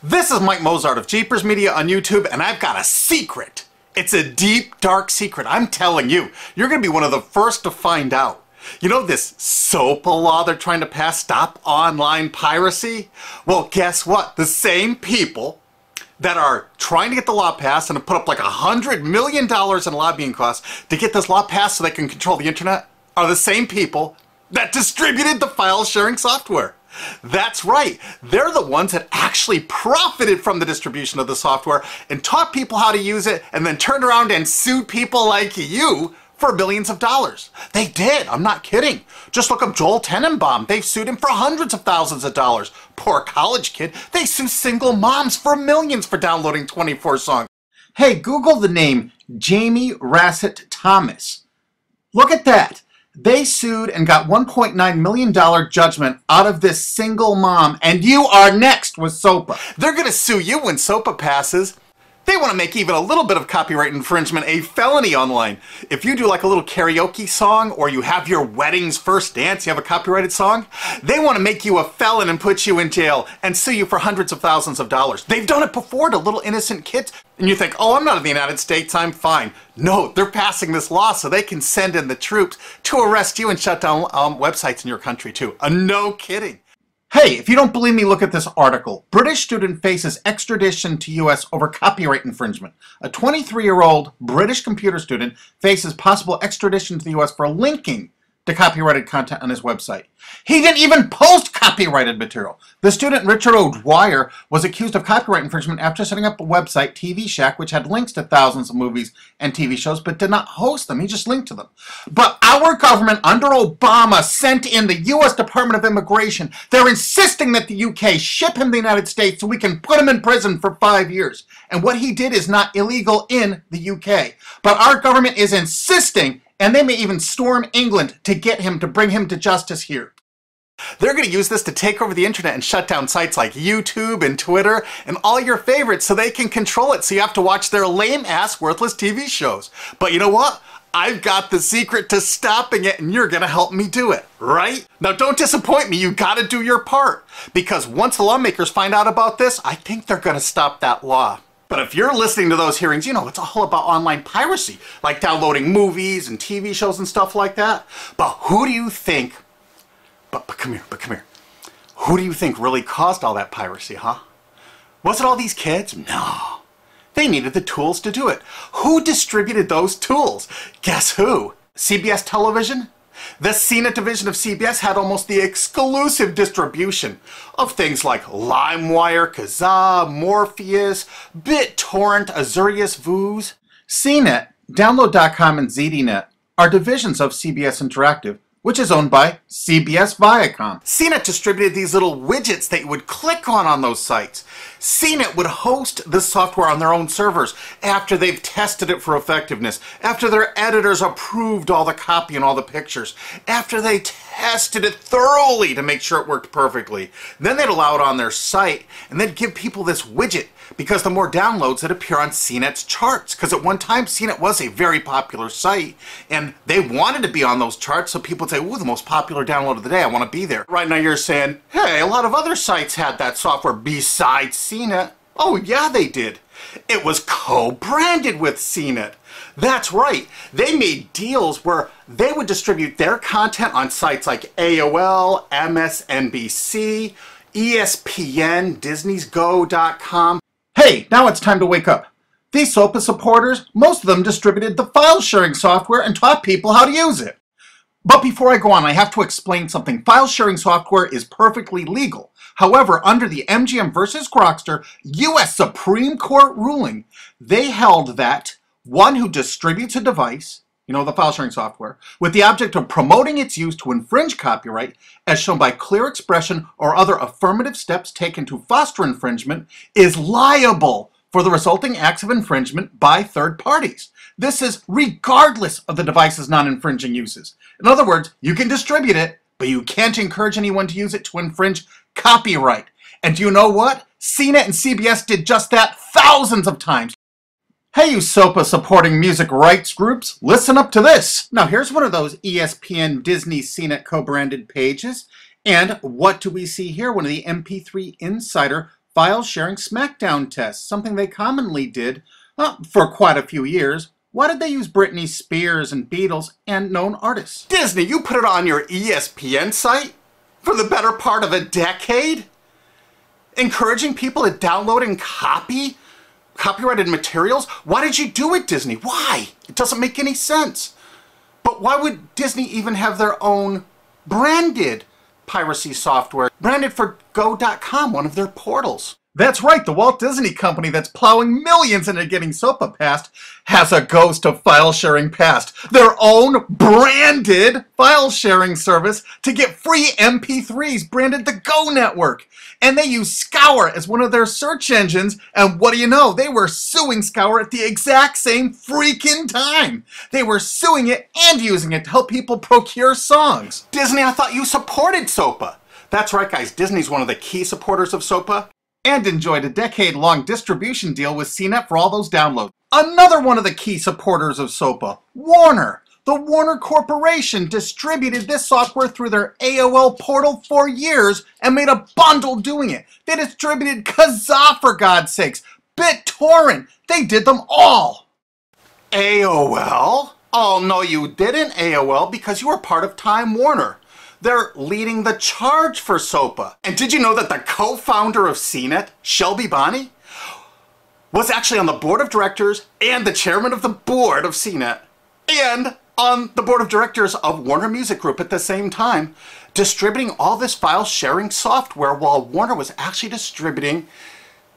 This is Mike Mozart of Jeepers Media on YouTube, and I've got a secret. It's a deep, dark secret. I'm telling you, you're going to be one of the first to find out. You know this SOPA law they're trying to pass, Stop Online Piracy? Well, guess what? The same people that are trying to get the law passed and have put up like $100 million in lobbying costs to get this law passed so they can control the internet are the same people that distributed the file sharing software. That's right. They're the ones that actually profited from the distribution of the software and taught people how to use it and then turned around and sued people like you for billions of dollars. They did. I'm not kidding. Just look up Joel Tenenbaum. They've sued him for hundreds of thousands of dollars. Poor college kid. They sue single moms for millions for downloading 24 songs. Hey, Google the name Jamie Rassett Thomas. Look at that. They sued and got $1.9 million judgment out of this single mom, and you are next with SOPA. They're going to sue you when SOPA passes. They want to make even a little bit of copyright infringement a felony online. If you do like a little karaoke song, or you have your wedding's first dance, you have a copyrighted song, they want to make you a felon and put you in jail and sue you for hundreds of thousands of dollars. They've done it before to little innocent kids. And you think, oh, I'm not in the United States, I'm fine. No, they're passing this law so they can send in the troops to arrest you and shut down websites in your country too. No kidding. Hey, if you don't believe me, look at this article. British student faces extradition to U.S. over copyright infringement. A 23-year-old British computer student faces possible extradition to the U.S. for linking to copyrighted content on his website. He didn't even post copyrighted material. The student, Richard O'Dwyer, was accused of copyright infringement after setting up a website, TV Shack, which had links to thousands of movies and TV shows, but did not host them. He just linked to them. But our government, under Obama, sent in the U.S. Department of Immigration. They're insisting that the U.K. ship him to the United States so we can put him in prison for 5 years. And what he did is not illegal in the U.K. But our government is insisting, and they may even storm England to get him, to bring him to justice here. They're going to use this to take over the internet and shut down sites like YouTube and Twitter and all your favorites so they can control it, so you have to watch their lame-ass, worthless TV shows. But you know what? I've got the secret to stopping it, and you're going to help me do it, right? Now don't disappoint me, you got to do your part. Because once the lawmakers find out about this, I think they're going to stop that law. But if you're listening to those hearings, you know, it's all about online piracy, like downloading movies and TV shows and stuff like that. But who do you think, but come here, who do you think really caused all that piracy, huh? Was it all these kids? No. They needed the tools to do it. Who distributed those tools? Guess who? CBS Television? The CNET division of CBS had almost the exclusive distribution of things like LimeWire, Kazaa, Morpheus, BitTorrent, Azurius, Vooz. CNET, Download.com, and ZDNet are divisions of CBS Interactive, which is owned by CBS Viacom. CNET distributed these little widgets that you would click on those sites. CNET would host this software on their own servers after they've tested it for effectiveness, after their editors approved all the copy and all the pictures, after they tested it thoroughly to make sure it worked perfectly. Then they'd allow it on their site, and they'd give people this widget, because the more downloads that appear on CNET's charts. Because at one time, CNET was a very popular site, and they wanted to be on those charts, so people would say, ooh, the most popular download of the day, I want to be there. Right now you're saying, hey, a lot of other sites had that software besides CNET. Oh yeah, they did. It was co-branded with CNET. That's right. They made deals where they would distribute their content on sites like AOL, MSNBC, ESPN, Disney'sGo.com. Hey, now it's time to wake up. These SOPA supporters, most of them distributed the file sharing software and taught people how to use it. But before I go on, I have to explain something. File sharing software is perfectly legal. However, under the MGM versus Grokster U.S. Supreme Court ruling, they held that one who distributes a device, you know, the file sharing software, with the object of promoting its use to infringe copyright, as shown by clear expression or other affirmative steps taken to foster infringement, is liable for the resulting acts of infringement by third parties. This is regardless of the device's non-infringing uses. In other words, you can distribute it, but you can't encourage anyone to use it to infringe copyright. And do you know what? CNET and CBS did just that thousands of times. Hey, you SOPA supporting music rights groups, listen up to this. Now here's one of those ESPN, Disney, CNET co-branded pages. And what do we see here? One of the MP3 Insider file sharing SmackDown tests, something they commonly did for quite a few years. Why did they use Britney Spears and Beatles and known artists? Disney, you put it on your ESPN site for the better part of a decade? Encouraging people to download and copy copyrighted materials? Why did you do it, Disney? Why? It doesn't make any sense. But why would Disney even have their own branded piracy software, branded for Go.com, one of their portals? That's right, the Walt Disney Company that's plowing millions into getting SOPA passed has a ghost of file sharing passed. Their own branded file sharing service to get free MP3s branded the Go Network. And they use Scour as one of their search engines, and what do you know? They were suing Scour at the exact same freaking time. They were suing it and using it to help people procure songs. Disney, I thought you supported SOPA. That's right, guys, Disney's one of the key supporters of SOPA. And enjoyed a decade-long distribution deal with CNET for all those downloads. Another one of the key supporters of SOPA, Warner. The Warner Corporation distributed this software through their AOL portal for years and made a bundle doing it. They distributed Kazaa, for God's sakes, BitTorrent. They did them all. AOL? Oh, no, you didn't, AOL, because you were part of Time Warner. They're leading the charge for SOPA. And did you know that the co-founder of CNET, Shelby Bonney, was actually on the board of directors and the chairman of the board of CNET and on the board of directors of Warner Music Group at the same time, distributing all this file sharing software while Warner was actually distributing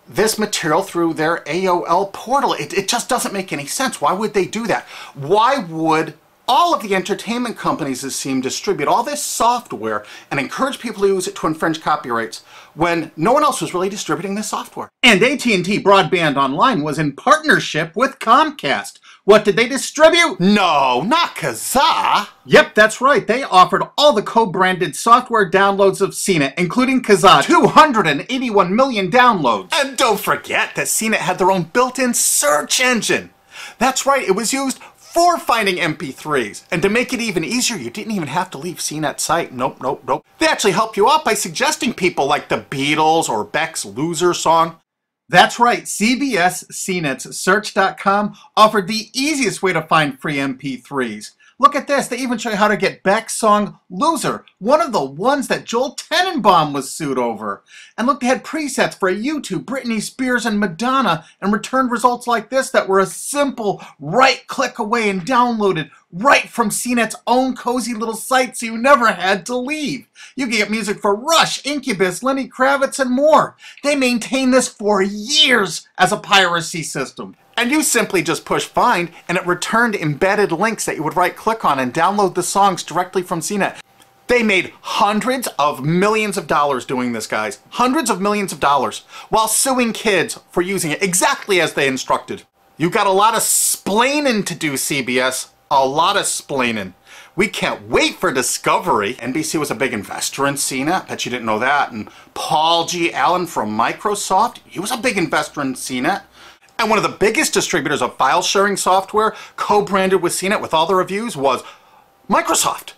this material through their AOL portal. It just doesn't make any sense. Why would they do that? Why would all of the entertainment companies, it seemed, distribute all this software and encourage people to use it to infringe copyrights when no one else was really distributing this software? And AT&T Broadband Online was in partnership with Comcast. What did they distribute? No, not Kazaa. Yep, that's right. They offered all the co-branded software downloads of CNET, including Kazaa, 281 million downloads. And don't forget that CNET had their own built-in search engine. That's right, it was used for finding MP3s. And to make it even easier, you didn't even have to leave CNET's site. Nope. They actually help you out by suggesting people like the Beatles or Beck's Loser song. That's right, CBS CNET's Search.com offered the easiest way to find free MP3s. Look at this, they even show you how to get Beck's song Loser, one of the ones that Joel Tenenbaum was sued over. And look, they had presets for YouTube, Britney Spears, and Madonna, and returned results like this that were a simple right click away and downloaded right from CNET's own cozy little site, so you never had to leave. You can get music for Rush, Incubus, Lenny Kravitz, and more. They maintained this for years as a piracy system. And you simply just push find, and it returned embedded links that you would right-click on and download the songs directly from CNET. They made hundreds of millions of dollars doing this, guys. Hundreds of millions of dollars, while suing kids for using it exactly as they instructed. You got a lot of splaining to do, CBS. A lot of splaining. We can't wait for Discovery. NBC was a big investor in CNET. Bet you didn't know that. And Paul G. Allen from Microsoft, he was a big investor in CNET. And one of the biggest distributors of file sharing software co-branded with CNET with all the reviews was Microsoft,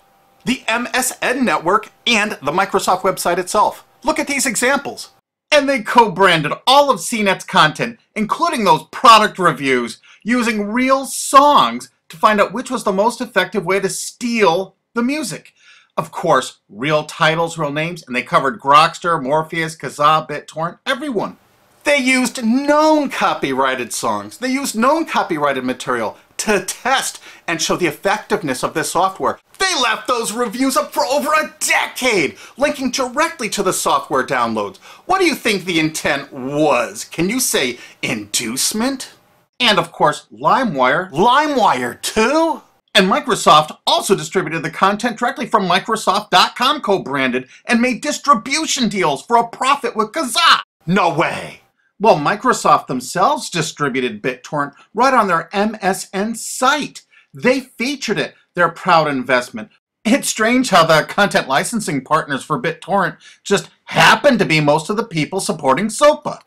the MSN network, and the Microsoft website itself. Look at these examples. And they co-branded all of CNET's content, including those product reviews, using real songs to find out which was the most effective way to steal the music. Of course, real titles, real names, and they covered Grokster, Morpheus, Kazaa, BitTorrent, everyone. They used known copyrighted songs. They used known copyrighted material to test and show the effectiveness of this software. They left those reviews up for over a decade, linking directly to the software downloads. What do you think the intent was? Can you say inducement? And of course, LimeWire. LimeWire too? And Microsoft also distributed the content directly from Microsoft.com co-branded and made distribution deals for a profit with Kazaa. No way. Well, Microsoft themselves distributed BitTorrent right on their MSN site. They featured it, their proud investment. It's strange how the content licensing partners for BitTorrent just happen to be most of the people supporting SOPA.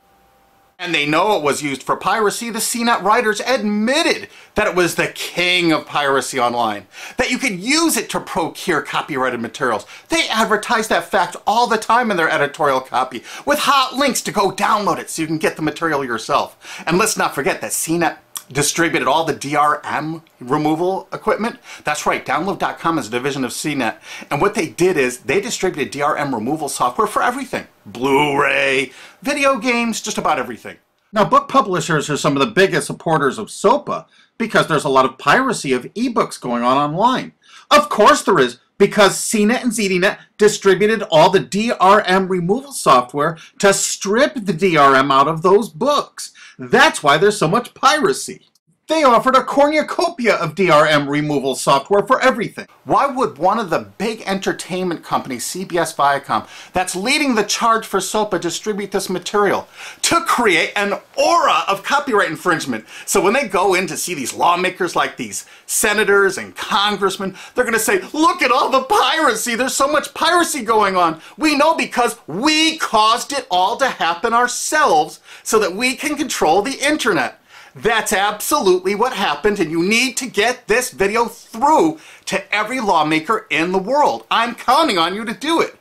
And they know it was used for piracy. The CNET writers admitted that it was the king of piracy online, that you could use it to procure copyrighted materials. They advertise that fact all the time in their editorial copy with hot links to go download it so you can get the material yourself. And let's not forget that CNET distributed all the DRM removal equipment. That's right, Download.com is a division of CNET. And what they did is they distributed DRM removal software for everything. Blu-ray, video games, just about everything. Now, book publishers are some of the biggest supporters of SOPA because there's a lot of piracy of ebooks going on online. Of course there is, because CNET and ZDNet distributed all the DRM removal software to strip the DRM out of those books. That's why there's so much piracy. They offered a cornucopia of DRM removal software for everything. Why would one of the big entertainment companies, CBS Viacom, that's leading the charge for SOPA, distribute this material? To create an aura of copyright infringement. So when they go in to see these lawmakers like these senators and congressmen, they're going to say, look at all the piracy. There's so much piracy going on. We know because we caused it all to happen ourselves so that we can control the internet. That's absolutely what happened, and you need to get this video through to every lawmaker in the world. I'm counting on you to do it.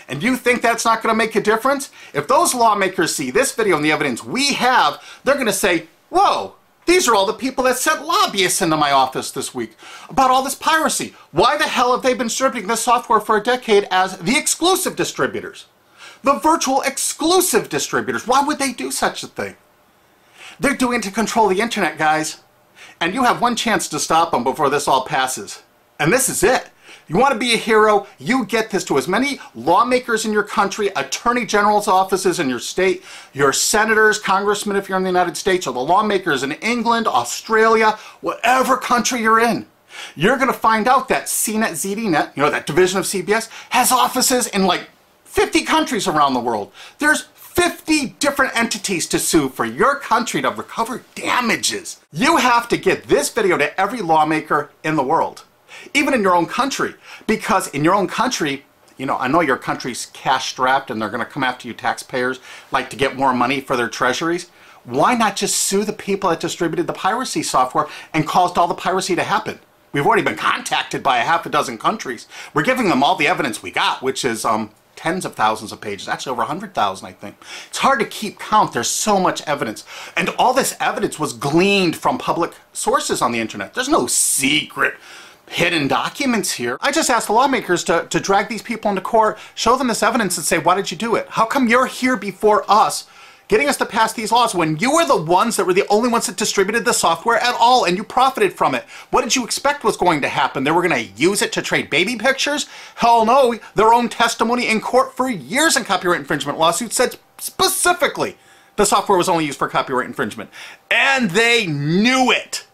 And you think that's not going to make a difference? If those lawmakers see this video and the evidence we have, they're going to say, whoa, these are all the people that sent lobbyists into my office this week about all this piracy. Why the hell have they been distributing this software for a decade as the exclusive distributors? The virtual exclusive distributors. Why would they do such a thing? They're doing it to control the internet, guys. And you have one chance to stop them before this all passes. And this is it. You want to be a hero, you get this to as many lawmakers in your country, attorney general's offices in your state, your senators, congressmen if you're in the United States, or the lawmakers in England, Australia, whatever country you're in. You're going to find out that CNET, ZDNet, you know, that division of CBS, has offices in like 50 countries around the world. There's 50 different entities to sue for your country to recover damages. You have to get this video to every lawmaker in the world, even in your own country, because in your own country, you know, I know your country's cash strapped and they're going to come after you taxpayers like to get more money for their treasuries. Why not just sue the people that distributed the piracy software and caused all the piracy to happen? We've already been contacted by a half a dozen countries. We're giving them all the evidence we got, which is tens of thousands of pages, actually over 100,000, I think. It's hard to keep count. There's so much evidence. And all this evidence was gleaned from public sources on the internet. There's no secret hidden documents here. I just asked the lawmakers to drag these people into court, show them this evidence and say, why did you do it? How come you're here before us getting us to pass these laws when you were the ones that were the only ones that distributed the software at all and you profited from it? What did you expect was going to happen? They were going to use it to trade baby pictures? Hell no. Their own testimony in court for years in copyright infringement lawsuits said specifically the software was only used for copyright infringement. And they knew it.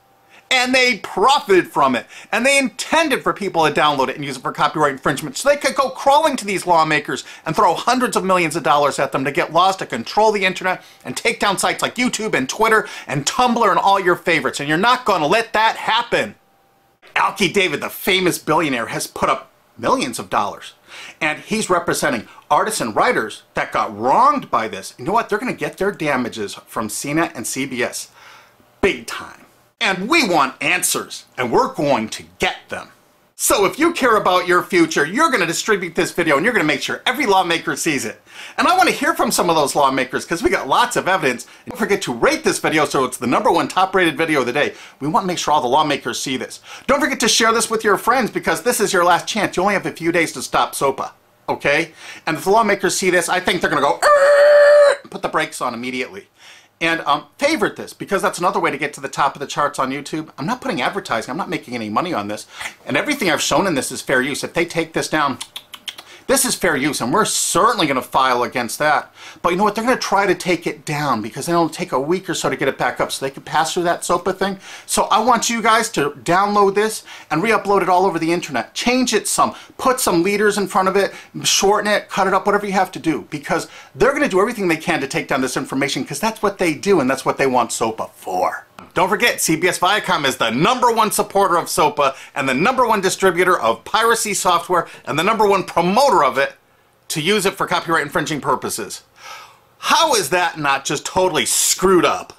And they profited from it. And they intended for people to download it and use it for copyright infringement so they could go crawling to these lawmakers and throw hundreds of millions of dollars at them to get laws to control the internet and take down sites like YouTube and Twitter and Tumblr and all your favorites. And you're not going to let that happen. Alki David, the famous billionaire, has put up millions of dollars. And he's representing artists and writers that got wronged by this. You know what? They're going to get their damages from CNET and CBS. Big time. And we want answers, and we're going to get them. So if you care about your future, you're going to distribute this video and you're going to make sure every lawmaker sees it. And I want to hear from some of those lawmakers because we got lots of evidence. And don't forget to rate this video so it's the #1 top-rated video of the day. We want to make sure all the lawmakers see this. Don't forget to share this with your friends because this is your last chance. You only have a few days to stop SOPA, okay? And if the lawmakers see this, I think they're going to go, put the brakes on immediately. And favorite this, because that's another way to get to the top of the charts on YouTube. I'm not putting advertising. I'm not making any money on this. And everything I've shown in this is fair use. If they take this down, this is fair use, and we're certainly going to file against that. But you know what? They're going to try to take it down because it'll take a week or so to get it back up so they can pass through that SOPA thing. So I want you guys to download this and re-upload it all over the internet. Change it some. Put some leaders in front of it. Shorten it. Cut it up. Whatever you have to do. Because they're going to do everything they can to take down this information because that's what they do and that's what they want SOPA for. Don't forget, CBS Viacom is the #1 supporter of SOPA and the #1 distributor of piracy software and the #1 promoter of it to use it for copyright infringing purposes. How is that not just totally screwed up?